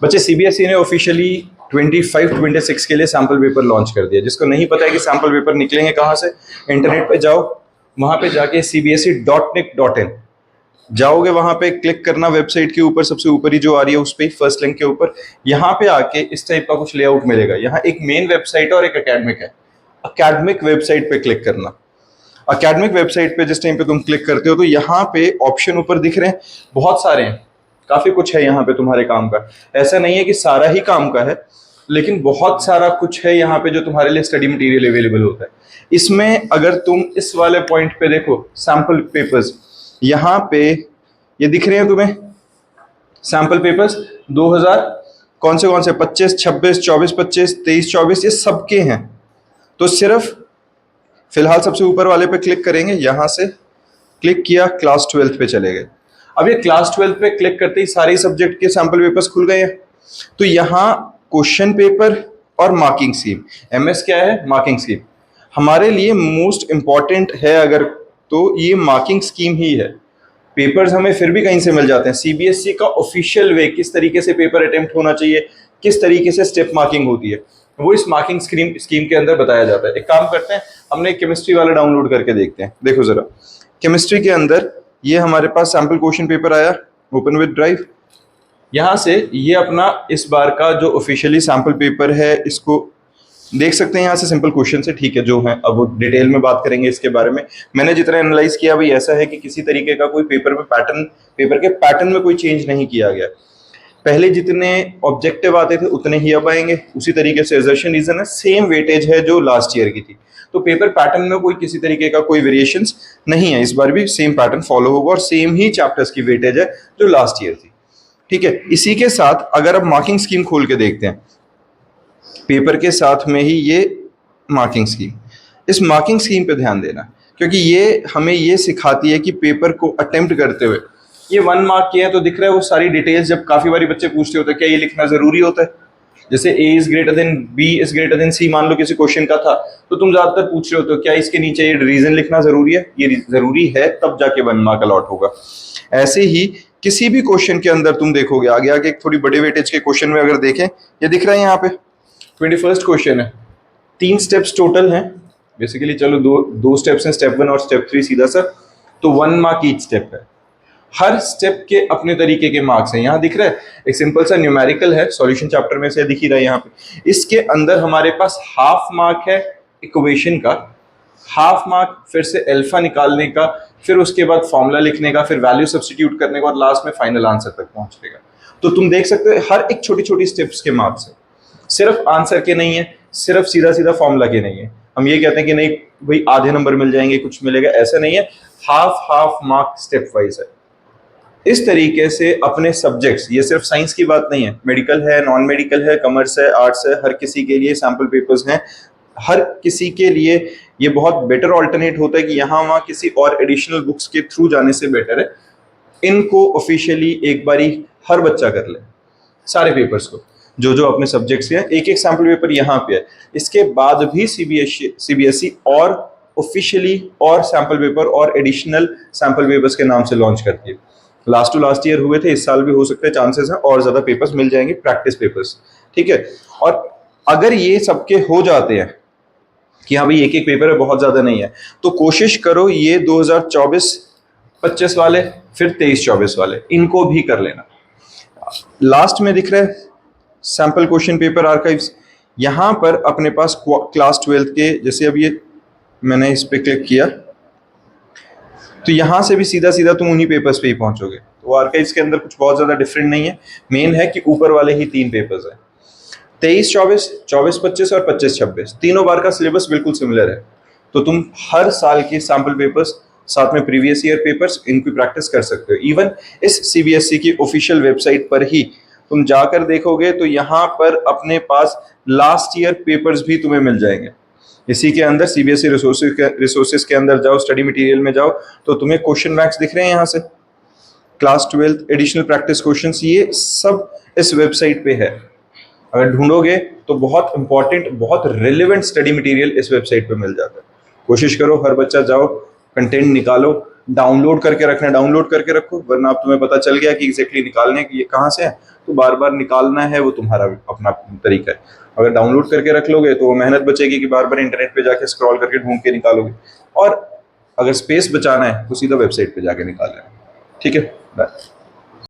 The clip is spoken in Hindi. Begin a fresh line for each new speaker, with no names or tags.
बच्चे सीबीएसई ने ऑफिशियली 25-26 के लिए सैम्पल पेपर लॉन्च कर दिया। जिसको नहीं पता है कि सैम्पल पेपर निकलेंगे कहाँ से, इंटरनेट पे जाओ, वहां पे जाके cbse.nic.in जाओगे, वहां पे क्लिक करना वेबसाइट के ऊपर, सबसे ऊपर ही जो आ रही है उस पे फर्स्ट लिंक के ऊपर, यहाँ पे आके इस टाइप का कुछ लेआउट मिलेगा। यहाँ एक मेन वेबसाइट और एक एकेडमिक है। एकेडमिक वेबसाइट पे क्लिक करना। एकेडमिक वेबसाइट पे जिस टाइम पे तुम क्लिक करते हो तो यहाँ पे ऑप्शन ऊपर दिख रहे हैं, बहुत सारे हैं, काफी कुछ है यहाँ पे तुम्हारे काम का। ऐसा नहीं है कि सारा ही काम का है, लेकिन बहुत सारा कुछ है यहाँ पे जो तुम्हारे लिए स्टडी मटेरियल अवेलेबल होता है। इसमें अगर तुम इस वाले पॉइंट पे देखो, सैंपल पेपर्स, यहाँ पे ये दिख रहे हैं तुम्हें सैंपल पेपर्स 2000 कौन से 25, 26, 24, 25, 23, 24, ये सबके हैं। तो सिर्फ फिलहाल सबसे ऊपर वाले पे क्लिक करेंगे, यहां से क्लिक किया, क्लास 12 पे चले गए। अब ये क्लास 12 पे क्लिक करते ही सारे सब्जेक्ट के सैंपल पेपर्स खुल गए हैं। तो यहाँ क्वेश्चन पेपर और मार्किंग स्कीम, एमएस क्या है, मार्किंग स्कीम हमारे लिए मोस्ट इंपॉर्टेंट है अगर, तो ये मार्किंग स्कीम ही है। पेपर्स हमें फिर भी कहीं से मिल जाते हैं। सीबीएसई का ऑफिशियल वे, किस तरीके से पेपर अटेम्प्ट होना चाहिए, किस तरीके से स्टेप मार्किंग होती है, वो इस मार्किंग स्कीम के अंदर बताया जाता है। एक काम करते हैं, हमने केमिस्ट्री वाला डाउनलोड करके देखते हैं। देखो जरा, केमिस्ट्री के अंदर ये हमारे पास सैंपल क्वेश्चन पेपर आया, ओपन विद ड्राइव। यहां से ये अपना इस बार का जो ऑफिशियली सैंपल पेपर है इसको देख सकते हैं। यहाँ से सिंपल क्वेश्चन से, ठीक है, जो है अब वो डिटेल में बात करेंगे इसके बारे में। मैंने जितना एनालाइज किया भाई ऐसा है कि किसी तरीके का कोई पेपर के पैटर्न में कोई चेंज नहीं किया गया। पहले जितने ऑब्जेक्टिव आते थे उतने ही अब आएंगे। उसी तरीके से असर्शन रीजन है, सेम वेटेज है जो लास्ट ईयर की थी। तो पेपर पैटर्न में कोई किसी तरीके का कोई वेरिएशंस नहीं है। इस बार भी सेम पैटर्न फॉलो होगा और सेम ही चैप्टर्स की वेटेज है जो लास्ट ईयर थी। ठीक है, इसी के साथ अगर अब मार्किंग स्कीम खोल के देखते हैं, पेपर के साथ में ही ये मार्किंग स्कीम, इस मार्किंग स्कीम पे ध्यान देना, क्योंकि ये हमें ये सिखाती है कि पेपर को अटेम्प्ट करते हुए, ये 1 मार्क के है तो दिख रहा है वो सारी डिटेल्स। जब काफी बारी बच्चे पूछते होते हैं क्या ये लिखना जरूरी होता है, जैसे A is greater than B is greater than C मान लो किसी क्वेश्चन का था, तो तुम ज्यादातर पूछ रहे होते हो क्या इसके नीचे ये रीजन लिखना जरूरी है, ये जरूरी है तब जाके 1 मार्क अलॉट होगा। ऐसे ही किसी भी क्वेश्चन के अंदर तुम देखोगे, आगे आगे थोड़ी बड़े वेटेज के क्वेश्चन में अगर देखें, ये दिख रहा है यहाँ पे 21st क्वेश्चन है, 3 स्टेप्स टोटल हैं बेसिकली। चलो दो स्टेप्स हैं, स्टेप 1 और स्टेप 3 सीधा सा, तो 1 मार्क ईच स्टेप है। हर स्टेप के अपने तरीके के मार्क्स हैं। यहाँ दिख रहा है एक सिंपल सा न्यूमेरिकल है, सॉल्यूशन चैप्टर में से दिख ही रहा है यहाँ पे। इसके अंदर हमारे पास हाफ मार्क है इक्वेशन का, हाफ मार्क फिर से अल्फा निकालने का, फिर उसके बाद फॉर्मूला लिखने का, फिर वैल्यू सब्स्टिट्यूट करने का और लास्ट में फाइनल आंसर तक पहुंचने का। तो तुम देख सकते हो हर एक छोटी छोटी स्टेप्स के मार्क्स है, सिर्फ आंसर के नहीं है, सिर्फ सीधा सीधा फॉर्मूला के नहीं है। हम ये कहते हैं कि नहीं भाई आधे नंबर मिल जाएंगे, कुछ मिलेगा, ऐसा नहीं है। हाफ मार्क स्टेप वाइज है। इस तरीके से अपने सब्जेक्ट्स, ये सिर्फ साइंस की बात नहीं है, मेडिकल है, नॉन मेडिकल है, कॉमर्स है, आर्ट्स है, हर किसी के लिए सैंपल पेपर्स हैं। हर किसी के लिए ये बहुत बेटर ऑल्टरनेट होता है कि यहाँ वहाँ किसी और एडिशनल बुक्स के थ्रू जाने से बेटर है इनको ऑफिशियली एक बारी हर बच्चा कर ले, सारे पेपर्स को जो जो अपने सब्जेक्ट्स के हैं। एक एक सैंपल पेपर यहाँ पे है। इसके बाद भी सीबीएसई और ऑफिशियली और सैंपल पेपर और एडिशनल सैंपल पेपर्स के नाम से लॉन्च करती है। लास्ट टू लास्ट ईयर हुए थे, इस साल भी हो सकते हैं, चांसेस हैं और ज्यादा पेपर्स मिल जाएंगे, प्रैक्टिस पेपर्स। ठीक है, और अगर ये सबके हो जाते हैं कि हाँ भाई एक एक पेपर है, बहुत ज्यादा नहीं है, तो कोशिश करो ये 2024-25 वाले, फिर 23-24 वाले, इनको भी कर लेना। लास्ट में दिख रहा है सैंपल क्वेश्चन पेपर आर्काइव्स। यहां पर अपने पास क्लास 12 के, जैसे अब ये मैंने इस पे क्लिक किया तो यहां से भी सीधा सीधा तुम उन्हीं पेपर्स पे ही पहुंचोगे। तो आर्काइव्स के अंदर कुछ बहुत ज्यादा डिफरेंट नहीं है। मेन है कि ऊपर वाले ही 3 पेपर्स हैं, 23-24, 24-25 और 25-26, तीनों बार का सिलेबस बिल्कुल सिमिलर है। तो तुम हर साल के सैंपल पेपर्स साथ में प्रीवियस ईयर पेपर्स, इनकी प्रैक्टिस कर सकते हो। इवन इस सीबीएसई की ऑफिशियल वेबसाइट पर ही तुम जाकर देखोगे तो यहाँ पर अपने पास लास्ट ईयर पेपर्स भी तुम्हें मिल जाएंगे। इसी के अंदर सीबीएसई रिसोर्सेज के अंदर जाओ, स्टडी मटेरियल में जाओ, तो तुम्हें क्वेश्चन बैंक्स दिख रहे हैं यहाँ से, क्लास 12 एडिशनल प्रैक्टिस क्वेश्चंस, ये सब इस वेबसाइट पे है। अगर ढूंढोगे तो बहुत इंपॉर्टेंट, बहुत रिलेवेंट स्टडी मटेरियल इस वेबसाइट पे मिल जाता है। कोशिश करो हर बच्चा जाओ, कंटेंट निकालो, डाउनलोड करके रखना है डाउनलोड करके रखो, वरना अब तुम्हें पता चल गया कि एग्जैक्टली निकालने की ये कहाँ से है, तो बार बार निकालना है वो तुम्हारा अपना तरीका है। अगर डाउनलोड करके रख लोगे तो वो मेहनत बचेगी कि बार बार इंटरनेट पे जाके स्क्रॉल करके ढूंढ के निकालोगे, और अगर स्पेस बचाना है तो सीधा वेबसाइट पे जाके निकाल लेना। ठीक है, बाय।